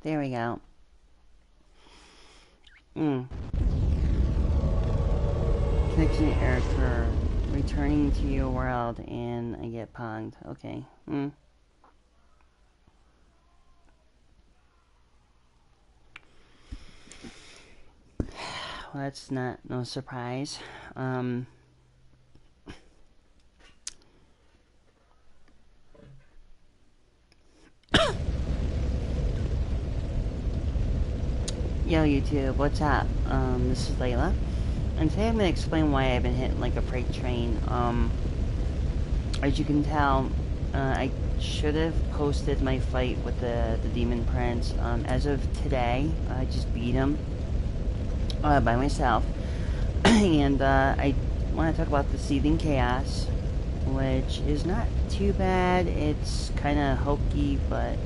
There we go. Connection error. Returning to your world and I get ponged. Okay. Well, that's no surprise. Yo YouTube, what's up? This is Layla. And today I'm going to explain why I've been hitting like a freight train. As you can tell, I should have posted my fight with the Demon Prince. As of today, I just beat him by myself. And I want to talk about the Seething Chaos, which is not too bad. It's kind of hokey, but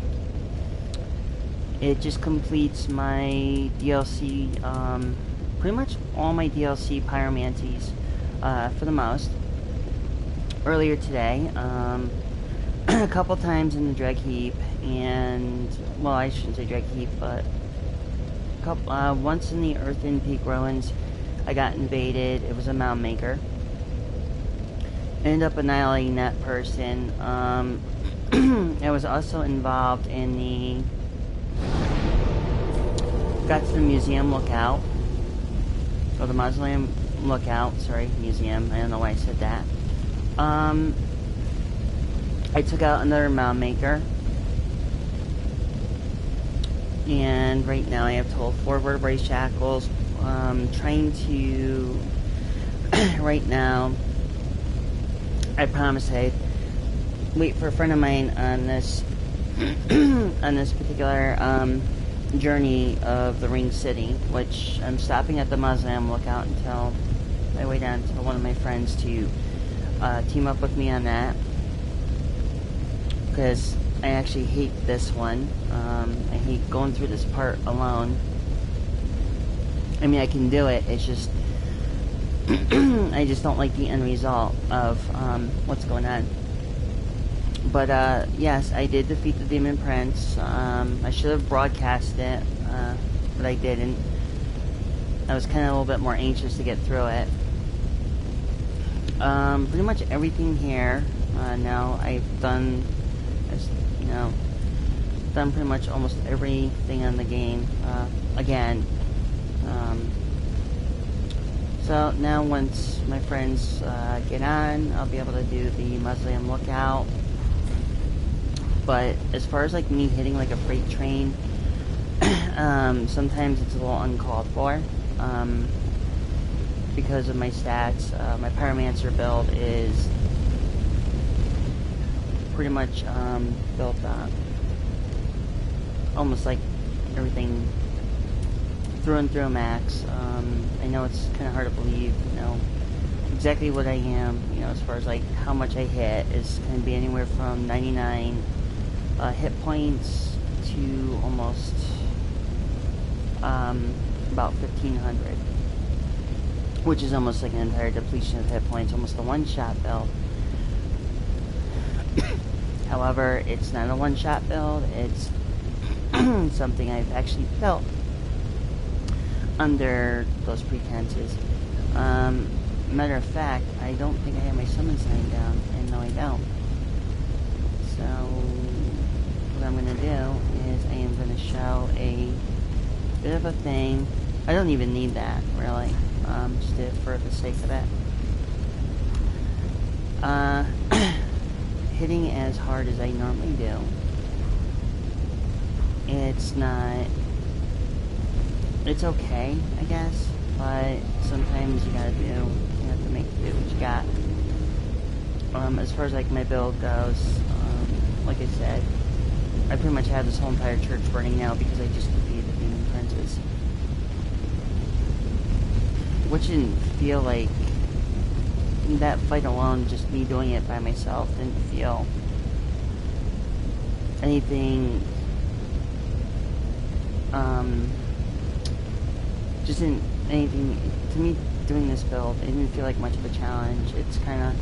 it just completes my DLC, pretty much all my DLC Pyromancies, for the most. Earlier today, a couple times in the Dreg Heap, and, well, I shouldn't say Dreg Heap, but once in the Earthen Peak Ruins, I got invaded. It was a Mound Maker. Ended up annihilating that person. I was also involved in the... Got to the Museum Lookout. Or the Mausoleum Lookout. Sorry, Museum. I don't know why I said that. I took out another Mound Maker. And right now I have total 4 vertebrae shackles. Trying to... right now... I promise I'd wait for a friend of mine on this... on this particular, journey of the Ring City, which I'm stopping at the Mausoleum Lookout until I wait on to one of my friends to team up with me on that, because I actually hate this one. I hate going through this part alone. I mean, I can do it, it's just I just don't like the end result of what's going on. But, yes, I did defeat the Demon Prince. I should have broadcast it, but I didn't. I was kind of a little bit more anxious to get through it. Pretty much everything here, now I've done, you know, done pretty much almost everything on the game, again. So now once my friends, get on, I'll be able to do the Mausoleum Lookout. But as far as like me hitting like a freight train, sometimes it's a little uncalled for, because of my stats. My Pyromancer build is pretty much built up almost like everything through and through max. I know it's kind of hard to believe, you know, exactly what I am, you know, as far as like how much I hit is going to be anywhere from 99 hit points to almost about 1500, which is almost like an entire depletion of hit points, almost a one-shot build. However, it's not a one-shot build, it's something I've actually built under those pretenses. Matter of fact, I don't think I have my summon sign down, and no I don't. So what I'm going to do is I am going to show a bit of a thing. I don't even need that, really. Just did it for the sake of it. Hitting as hard as I normally do. It's not... It's okay, I guess, but sometimes you have to make do what you got. As far as like my build goes, like I said, I pretty much have this whole entire church burning now because I just defeated the Demon Princes. Which didn't feel like, that fight alone, just me doing it by myself, didn't feel anything, just didn't, anything, to me, doing this build, it didn't feel like much of a challenge. It's kind of,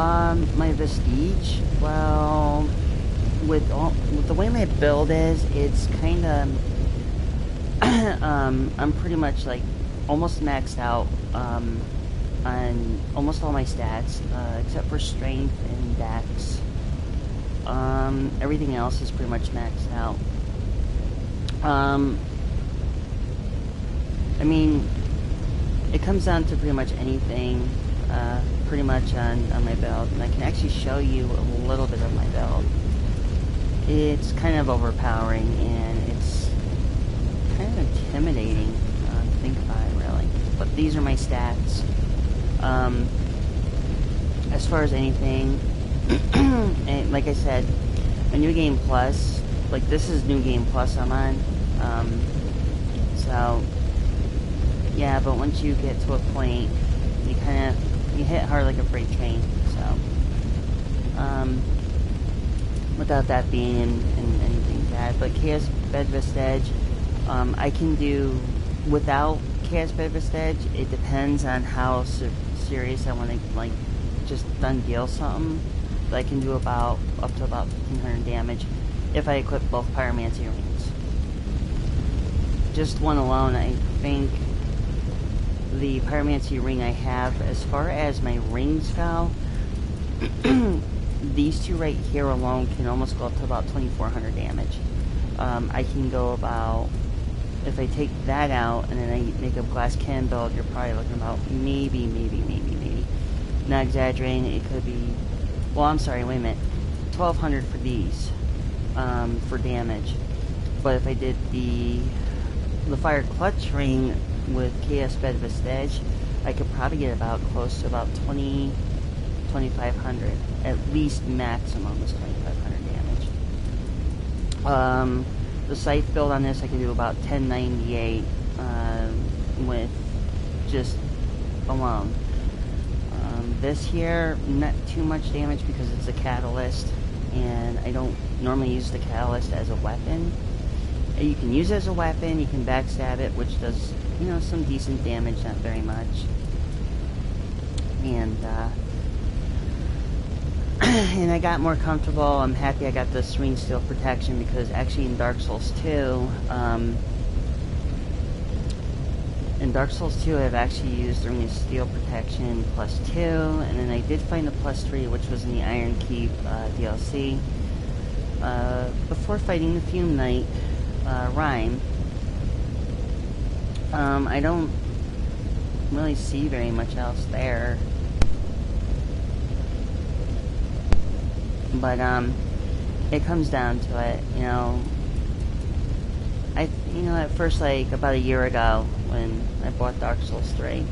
My Vestige, well, with the way my build is, it's kind of, I'm pretty much like almost maxed out, on almost all my stats, except for strength and dex. Everything else is pretty much maxed out. I mean, it comes down to pretty much anything, pretty much on my build, and I can actually show you a little bit of my build. It's kind of overpowering, and it's kind of intimidating to think about it, really. But these are my stats. As far as anything, and like I said, a New Game Plus, like this is New Game Plus I'm on, so, yeah, but once you get to a point, you hit hard like a freight train, so, without that being in anything bad. But Chaos Bed Vestige, I can do without Chaos Bed Vestige. It depends on how serious I want to, like, just done deal something. But I can do up to about 1500 damage if I equip both Pyromancy rings. Just one alone, I think the Pyromancy ring I have, as far as my rings go, these two right here alone can almost go up to about 2400 damage. I can go about, if I take that out and then I make a glass cannon build, you're probably looking about maybe, not exaggerating, it could be, well, I'm sorry, wait a minute, 1200 for these, for damage. But if I did the Fire Clutch ring with Chaos Bed Vestige, I could probably get about close to about 2500, at least maximum is 2500 damage. The Scythe build on this, I could do about 1098 with just alone. This here, not too much damage because it's a catalyst, and I don't normally use the catalyst as a weapon. You can use it as a weapon, you can backstab it, which does, you know, some decent damage, not very much. And, and I got more comfortable. I'm happy I got the Serene Steel protection, because actually in Dark Souls 2, I've actually used the Ring of Steel protection +2, and then I did find the +3, which was in the Iron Keep DLC, before fighting the Fume Knight, Rhyme. I don't really see very much else there. But, it comes down to it, you know. At first, like, about a year ago, when I bought Dark Souls 3,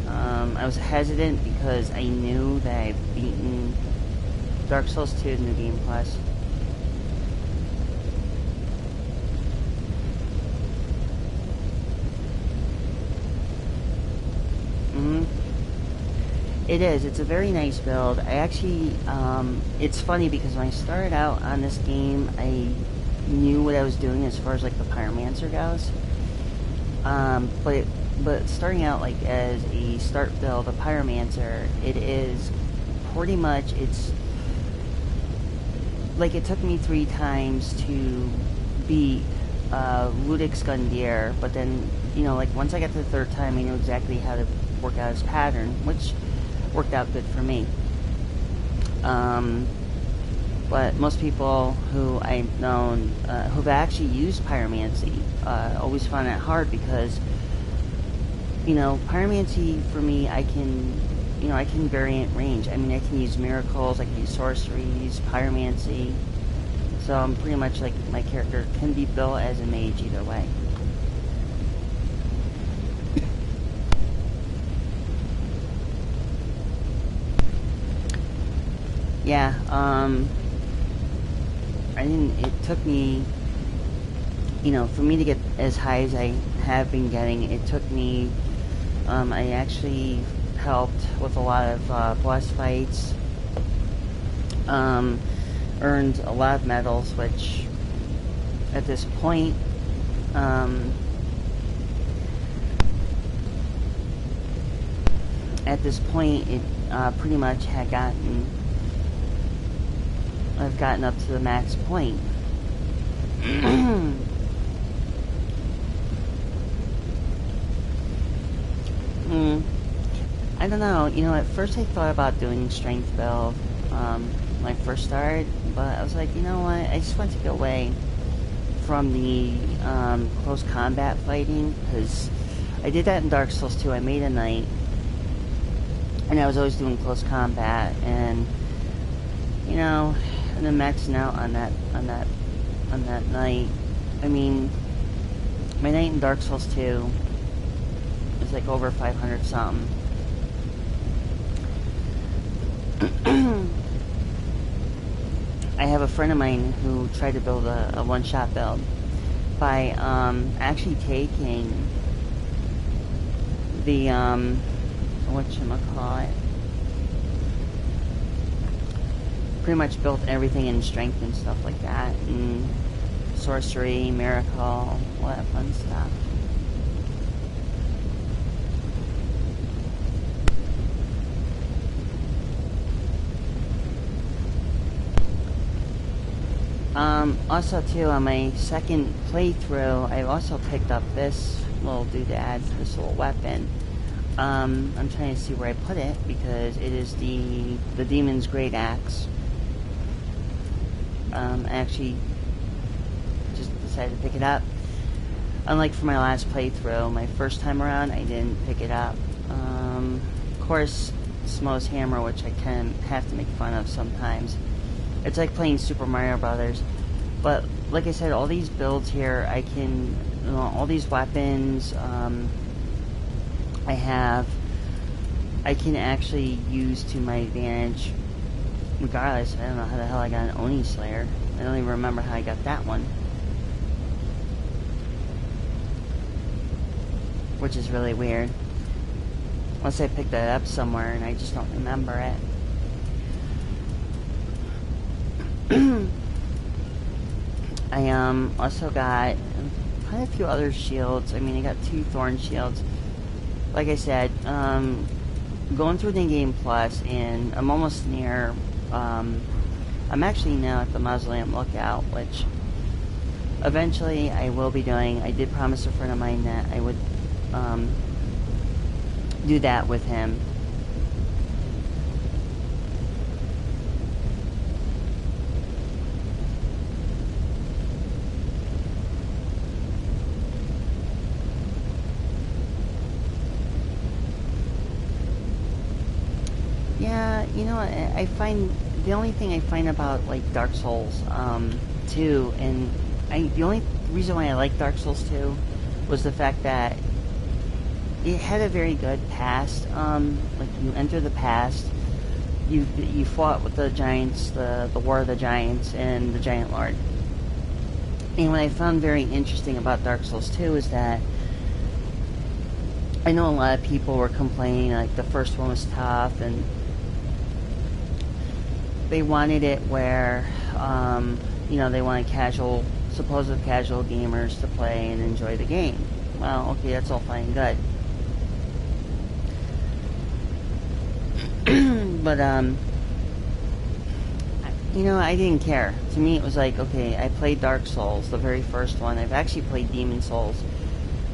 I was hesitant because I knew that I'd beaten Dark Souls 2 in New Game Plus. It is. It's a very nice build. I actually, it's funny because when I started out on this game, I knew what I was doing as far as like the Pyromancer goes. But starting out like as a start build, a Pyromancer, it is pretty much, it's like it took me 3 times to beat Ludic Skundir, but then, you know, like once I got to the 3rd time, I knew exactly how to work out his pattern, which worked out good for me. But most people who I've known who've actually used Pyromancy always found it hard because, you know, Pyromancy for me, I can variant range. I mean, I can use miracles, I can use sorceries, Pyromancy. So I'm pretty much like, my character can be built as a mage either way. Yeah, it took me, you know, for me to get as high as I have been getting, it took me, I actually helped with a lot of boss fights, earned a lot of medals, which at this point, pretty much I've gotten up to the max point. I don't know. At first I thought about doing strength build when I first started, but I was like, you know what? I just want to get away from the close combat fighting, because I did that in Dark Souls 2. I made a knight, and I was always doing close combat, and and then maxing out on that knight. I mean, my knight in Dark Souls 2 is like over 500 something. I have a friend of mine who tried to build a one-shot build by actually taking the whatchamacallit, pretty much built everything in strength and stuff like that, and sorcery, miracle, all that fun stuff. Also too, on my second playthrough, I also picked up this little doodad, this little weapon. I'm trying to see where I put it, because it is the Demon's Great Axe. I actually just decided to pick it up. Unlike for my last playthrough, my first time around, I didn't pick it up. Of course, Smo's hammer, which I kind of have to make fun of sometimes. It's like playing Super Mario Brothers. But like I said, all these builds here, I can, all these weapons I can actually use to my advantage. Regardless, I don't know how the hell I got an Oni Slayer. I don't even remember how I got that one. Which is really weird. Unless I picked that up somewhere and I just don't remember it. I also got quite a few other shields. I mean, I got 2 Thorn shields. Like I said, going through the Game Plus, and I'm almost near. I'm actually now at the Mausoleum Lookout, which eventually I will be doing. I did promise a friend of mine that I would do that with him. Yeah, I find the only thing I find about like Dark Souls 2, and the only reason why I like Dark Souls 2 was the fact that it had a very good past. Like, you enter the past, you fought with the giants, the War of the Giants, and the Giant Lord. And what I found very interesting about Dark Souls 2 is that I know a lot of people were complaining like the first one was tough, and they wanted it where they wanted supposed casual gamers to play and enjoy the game. Well, okay, that's all fine and good. But, I didn't care. To me, it was like, okay, I played Dark Souls, the very first one. I've actually played Demon Souls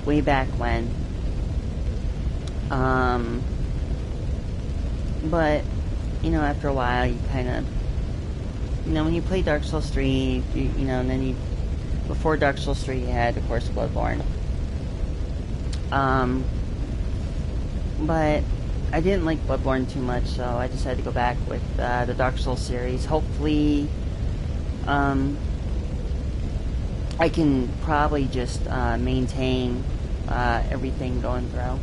way back when. But, after a while, you kind of, when you play Dark Souls 3, and then before Dark Souls 3, you had, of course, Bloodborne. But I didn't like Bloodborne too much, so I decided to go back with the Dark Souls series. Hopefully, I can probably just maintain everything going through.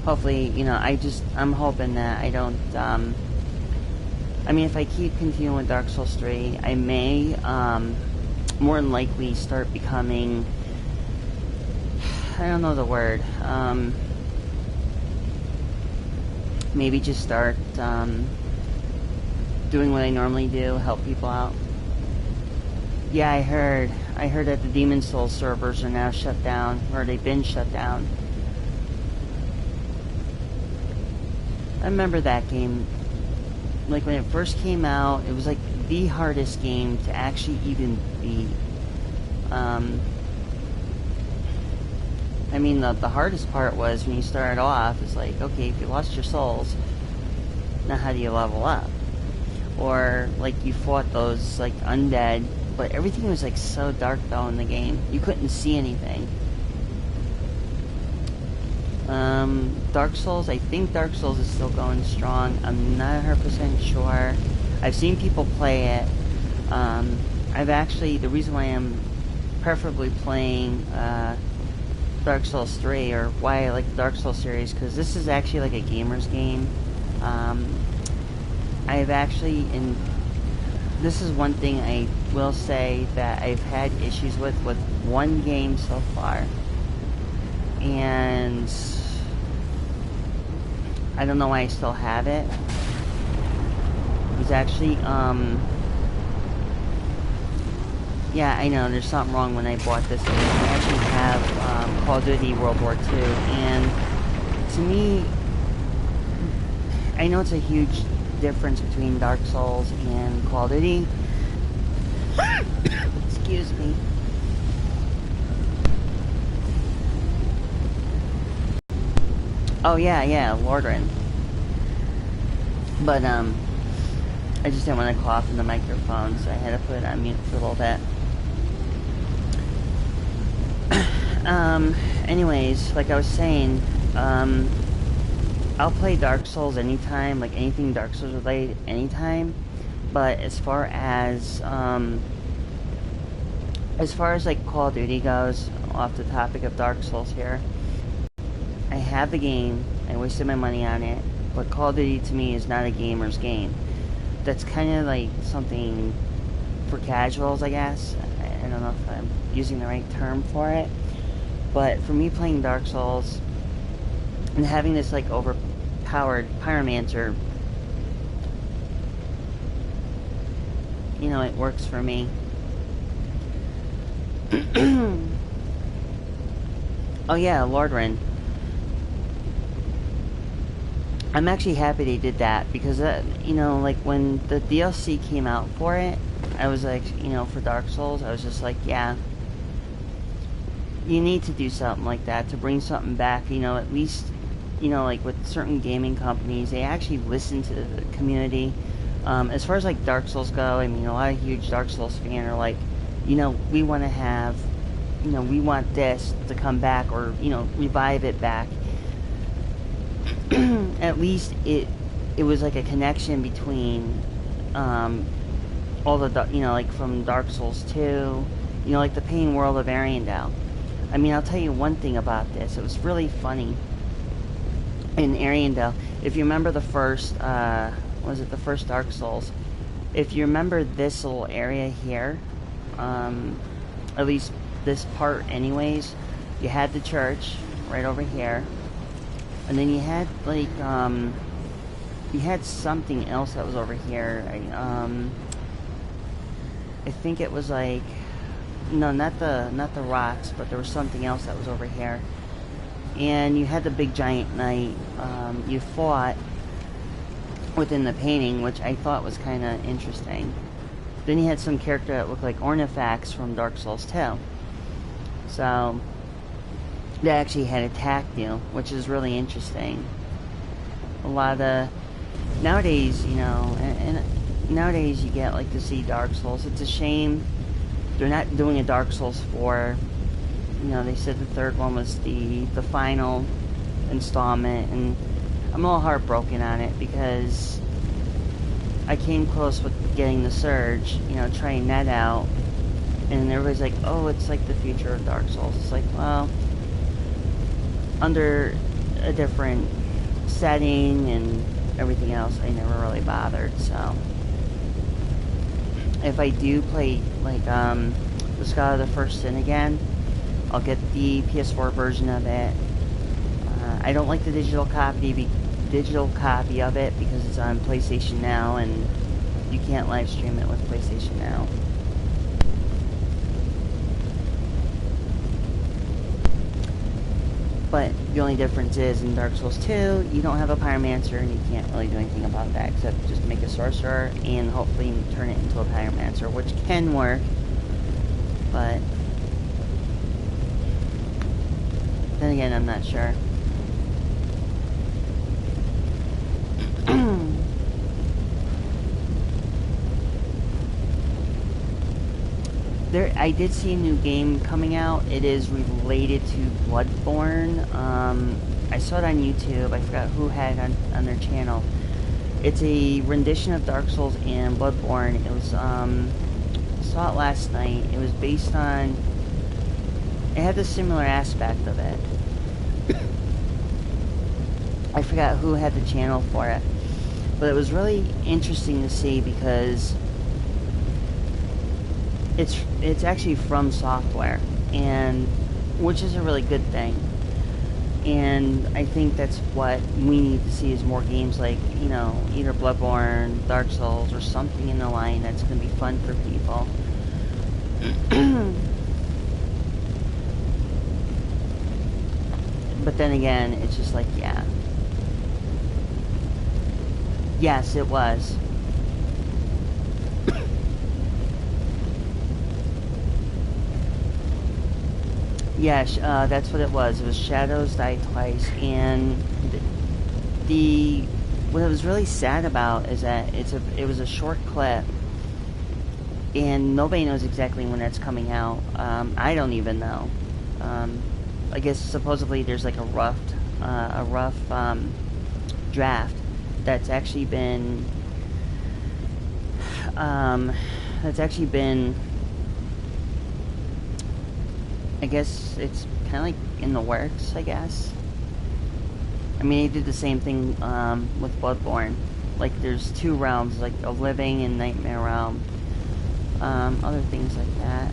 Hopefully, I'm hoping that I don't, if I keep continuing with Dark Souls 3, I may, more than likely start becoming, I don't know the word, maybe just start, doing what I normally do, help people out. Yeah, I heard. I heard that the Demon Souls servers are now shut down, or they've been shut down. I remember that game. Like, when it first came out, it was like the hardest game to actually even beat. I mean, the hardest part was when you started off, it's like, okay, if you lost your souls, now how do you level up? Or, like, you fought those, like, undead, but everything was, like, so dark, though, in the game. You couldn't see anything. Dark Souls, I think Dark Souls is still going strong. I'm not 100% sure. I've seen people play it. I've actually, the reason why I'm preferably playing, Dark Souls 3, or why I like the Dark Souls series, because this is actually like a gamer's game. I've actually, this is one thing I will say that I've had issues with one game so far. And I don't know why I still have it. It was actually, yeah, I know, there's something wrong when I bought this game. I actually have Call of Duty World War II, and to me, I know it's a huge difference between Dark Souls and Call of Duty. Excuse me. Oh yeah, Lordran. But I just didn't want to cough in the microphone, so I had to put it on mute for a little bit. Anyways, like I was saying, I'll play Dark Souls anytime, like anything Dark Souls related anytime. But as far as like Call of Duty goes, off the topic of Dark Souls here, I have the game, I wasted my money on it, but Call of Duty to me is not a gamer's game. That's kind of like something for casuals, I guess. I don't know if I'm using the right term for it. But for me, playing Dark Souls and having this like overpowered pyromancer, you know, it works for me. Oh yeah, Lordran. I'm actually happy they did that, because you know, like when the DLC came out for it, I was like, you know, for Dark Souls, I was just like, yeah, you need to do something like that to bring something back, you know, at least, you know, like with certain gaming companies, they actually listen to the community. As far as like Dark Souls go, I mean, a lot of huge Dark Souls fans are like, you know, we want to have, you know, we want this to come back, or, you know, revive it back. At least it was like a connection between all the, you know, like from Dark Souls 2, you know, like the Pain World of Ariandel. I mean, I'll tell you one thing about this. It was really funny in Ariandel. If you remember the first, was it the first Dark Souls? If you remember this little area here, at least this part anyways, you had the church right over here. And then you had, like, you had something else that was over here. I think it was, like, no, not the rocks, but there was something else that was over here. And you had the big giant knight. You fought within the painting, which I thought was kind of interesting. Then you had some character that looked like Ornifex from Dark Souls 2. So they actually had attacked you, which is really interesting. A lot of nowadays, you know, and nowadays you get like to see Dark Souls. It's a shame they're not doing a Dark Souls 4. You know, they said the third one was the final installment, and I'm a little heartbroken on it, because I came close with getting the Surge, you know, trying that out, and everybody's like, oh, it's like the future of Dark Souls. It's like, well, under a different setting and everything else, I never really bothered. So if I do play like the Scholar of the First Sin again, I'll get the PS4 version of it. I don't like the digital copy of it because it's on PlayStation Now, and you can't live stream it with PlayStation Now. But the only difference is in Dark Souls 2, you don't have a pyromancer and you can't really do anything about that except just make a sorcerer and hopefully turn it into a pyromancer, which can work, but then again, I'm not sure. I did see a new game coming out. It is related to Bloodborne. I saw it on YouTube. I forgot who had it on their channel. It's a rendition of Dark Souls and Bloodborne. It was, saw it last night. It was based on... It had a similar aspect of it. I forgot who had the channel for it. But it was really interesting to see because... It's actually From Software, and which is a really good thing. And I think that's what we need to see is more games like, you know, either Bloodborne, Dark Souls, or something in the line that's going to be fun for people. But then again, it's just like, yeah. Yes, it was. Yes, that's what it was. It was Shadows Die Twice, and what it was really sad about is that it was a short clip, and nobody knows exactly when that's coming out. I don't even know. I guess supposedly there's like a rough draft that's actually been I guess it's kind of like in the works, I guess. I mean, they did the same thing with Bloodborne. Like, there's two realms, like a living and nightmare realm. Other things like that.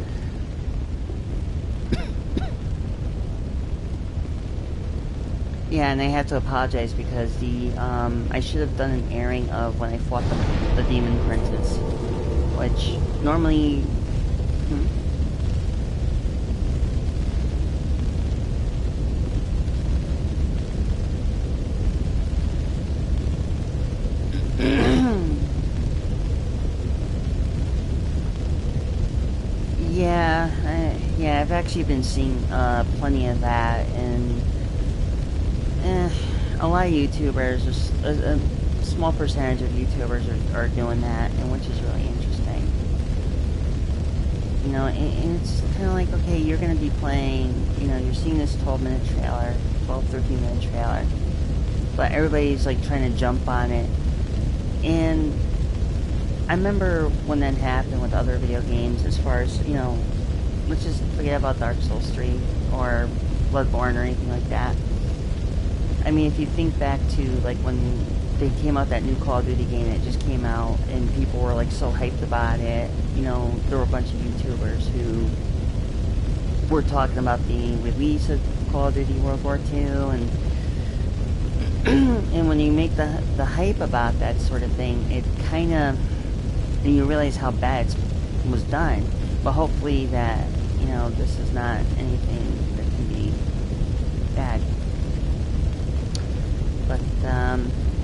Yeah, and I have to apologize because I should have done an airing of when I fought the Demon Princess, which normally... Yeah, I've actually been seeing plenty of that, and a lot of YouTubers, a small percentage of YouTubers are doing that, and which is really interesting. You know, and it's kind of like, okay, you're going to be playing, you know, you're seeing this 12-minute trailer, 13-minute trailer, but everybody's like trying to jump on it, and I remember when that happened with other video games, as far as, you know, let's just forget about Dark Souls 3 or Bloodborne or anything like that. I mean, if you think back to, like, when they came out, that new Call of Duty game, it just came out, and people were, like, so hyped about it. You know, there were a bunch of YouTubers who were talking about the release of Call of Duty World War II, and and when you make the hype about that sort of thing, it kind of... and you realize how bad it was done. But hopefully that, you know, this is not anything that can be bad. But,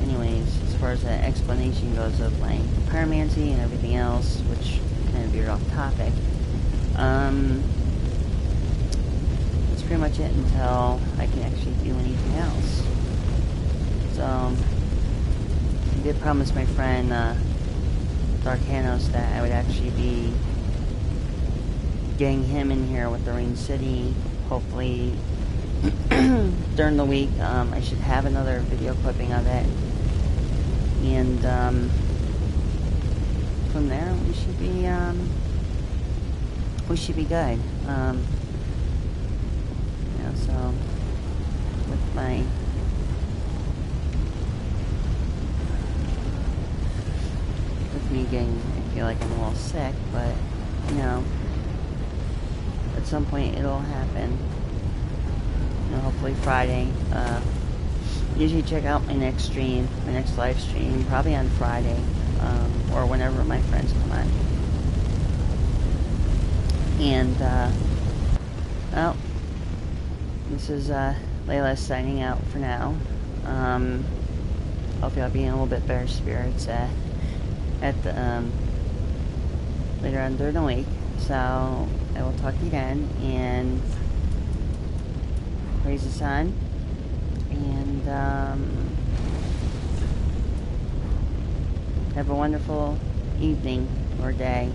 anyways, as far as the explanation goes of, like, pyromancy and everything else, which kind of veered off topic, that's pretty much it until I can actually do anything else. So, I did promise my friend, Darkanos, that I would actually be getting him in here with the Rain City, hopefully during the week. I should have another video clipping of it, and from there we should be good. You know, so with me getting, I feel like I'm a little sick, but you know, at some point it'll happen. You know, hopefully Friday. Usually check out my next stream, my next live stream, probably on Friday, or whenever my friends come on. And, well, this is, Layla's signing out for now. Hopefully I'll be in a little bit better spirits at the later on during the week. So I will talk to you then, and praise the sun, and have a wonderful evening or day.